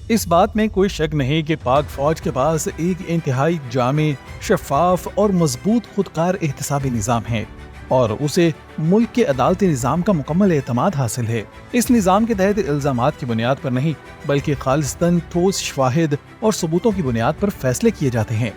اس بات میں کوئی شک نہیں کہ پاک فوج کے پاس ایک انتہائی جامع، شفاف اور مضبوط خودکار احتسابی نظام ہے اور اسے ملک کے عدالتی نظام کا مکمل اعتماد حاصل ہے۔ اس نظام کے تحت الزامات کی بنیاد پر نہیں بلکہ خالصتاً ٹھوس شواہد اور ثبوتوں کی بنیاد پر فیصلے کیے جاتے ہیں۔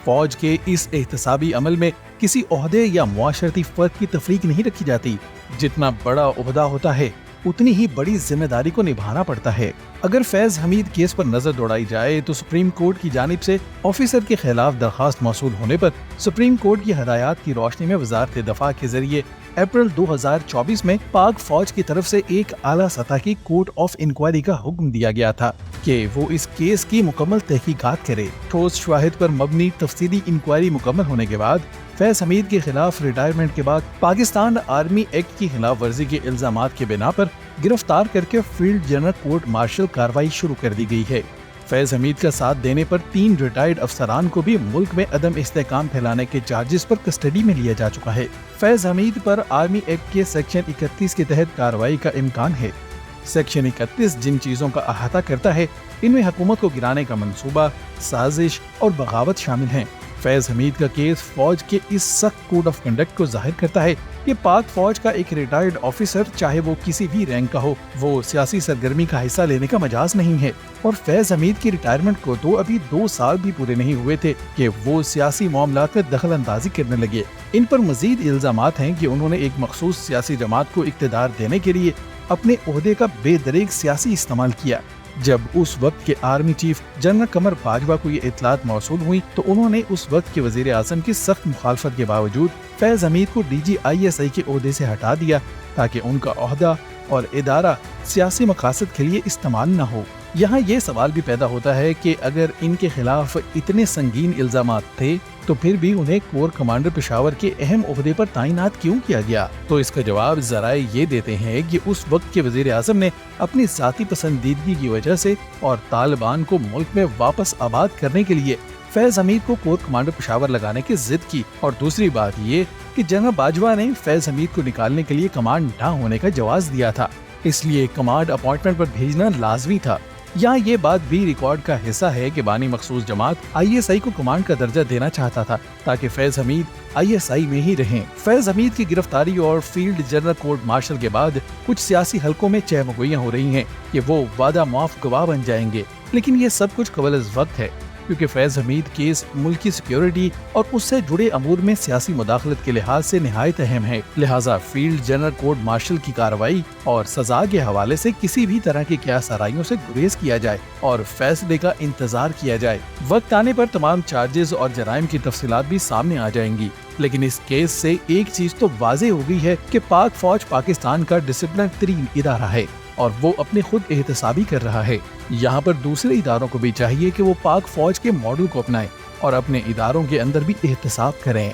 فوج کے اس احتسابی عمل میں کسی عہدے یا معاشرتی فرد کی تفریق نہیں رکھی جاتی۔ جتنا بڑا عہدہ ہوتا ہے اتنی ہی بڑی ذمہ داری کو نبھانا پڑتا ہے۔ اگر فیض حمید کیس پر نظر دوڑائی جائے تو سپریم کورٹ کی جانب سے آفیسر کے خلاف درخواست موصول ہونے پر سپریم کورٹ کی ہدایات کی روشنی میں وزارت دفاع کے ذریعے اپریل 2024 میں پاک فوج کی طرف سے ایک اعلیٰ سطح کی کورٹ آف انکوائری کا حکم دیا گیا تھا کہ وہ اس کیس کی مکمل تحقیقات کرے۔ ٹھوس شواہد پر مبنی تفصیلی انکوائری مکمل ہونے کے بعد فیض حمید کے خلاف ریٹائرمنٹ کے بعد پاکستان آرمی ایکٹ کی خلاف ورزی کے الزامات کے بنا پر گرفتار کر کے فیلڈ جنرل کورٹ مارشل کارروائی شروع کر دی گئی ہے۔ فیض حمید کا ساتھ دینے پر 3 ریٹائرڈ افسران کو بھی ملک میں عدم استحکام پھیلانے کے چارجز پر کسٹڈی میں لیا جا چکا ہے۔ فیض حمید پر آرمی ایکٹ کے سیکشن 31 کے تحت کارروائی کا امکان ہے۔ سیکشن 31 جن چیزوں کا احاطہ کرتا ہے ان میں حکومت کو گرانے کا منصوبہ، سازش اور بغاوت شامل ہیں۔ فیض حمید کا کیس فوج کے اس سخت کوڈ آف کنڈکٹ کو ظاہر کرتا ہے کہ پاک فوج کا ایک ریٹائرڈ آفیسر چاہے وہ کسی بھی رینک کا ہو، وہ سیاسی سرگرمی کا حصہ لینے کا مجاز نہیں ہے۔ اور فیض حمید کی ریٹائرمنٹ کو تو ابھی 2 سال بھی پورے نہیں ہوئے تھے کہ وہ سیاسی معاملات میں دخل اندازی کرنے لگے۔ ان پر مزید الزامات ہیں کہ انہوں نے ایک مخصوص سیاسی جماعت کو اقتدار دینے کے لیے اپنے عہدے کا بے دریغ سیاسی استعمال کیا۔ جب اس وقت کے army chief general Qamar Bajwa کو یہ اطلاعات موصول ہوئی تو انہوں نے اس وقت کے وزیر اعظم کی سخت مخالفت کے باوجود فیض حمید کو DGISI کے عہدے سے ہٹا دیا تاکہ ان کا عہدہ اور ادارہ سیاسی مقاصد کے لیے استعمال نہ ہو۔ یہاں یہ سوال بھی پیدا ہوتا ہے کہ اگر ان کے خلاف اتنے سنگین الزامات تھے تو پھر بھی انہیں کور کمانڈر پشاور کے اہم عہدے پر تعینات کیوں کیا گیا؟ تو اس کا جواب ذرائع یہ دیتے ہیں کہ اس وقت کے وزیر اعظم نے اپنی ذاتی پسندیدگی کی وجہ سے اور طالبان کو ملک میں واپس آباد کرنے کے لیے فیض حمید کو کور کمانڈر پشاور لگانے کی ضد کی، اور دوسری بات یہ کہ جنرل باجوہ نے فیض حمید کو نکالنے کے لیے کمانڈ نہ ہونے کا جواز دیا تھا، اس لیے کمانڈ اپوائنٹمنٹ پر بھیجنا لازمی تھا۔ یہاں یہ بات بھی ریکارڈ کا حصہ ہے کہ بانی مخصوص جماعت ISI کو کمانڈ کا درجہ دینا چاہتا تھا تاکہ فیض حمید ISI میں ہی رہیں۔ فیض حمید کی گرفتاری اور field general court marshal K بعد کچھ سیاسی حلقوں میں چہمگوئیاں ہو رہی ہیں کہ وہ وعدہ معاف گواہ بن جائیں گے، لیکن یہ سب کچھ قبل از وقت ہے کیونکہ فیض حمید کیس ملکی سیکیورٹی اور اس سے جڑے امور میں سیاسی مداخلت کے لحاظ سے نہایت اہم ہے، لہٰذا فیلڈ جنرل کورٹ مارشل کی کارروائی اور سزا کے حوالے سے کسی بھی طرح کی قیاس آرائیوں سے گریز کیا جائے اور فیصلے کا انتظار کیا جائے۔ وقت آنے پر تمام چارجز اور جرائم کی تفصیلات بھی سامنے آ جائیں گی، لیکن اس کیس سے ایک چیز تو واضح ہو گئی ہے کہ پاک فوج پاکستان کا ڈسپلن ترین ادارہ ہے اور وہ اپنے خود احتسابی کر رہا ہے۔ یہاں پر دوسرے اداروں کو بھی چاہیے کہ وہ پاک فوج کے ماڈل کو اپنائیں اور اپنے اداروں کے اندر بھی احتساب کریں۔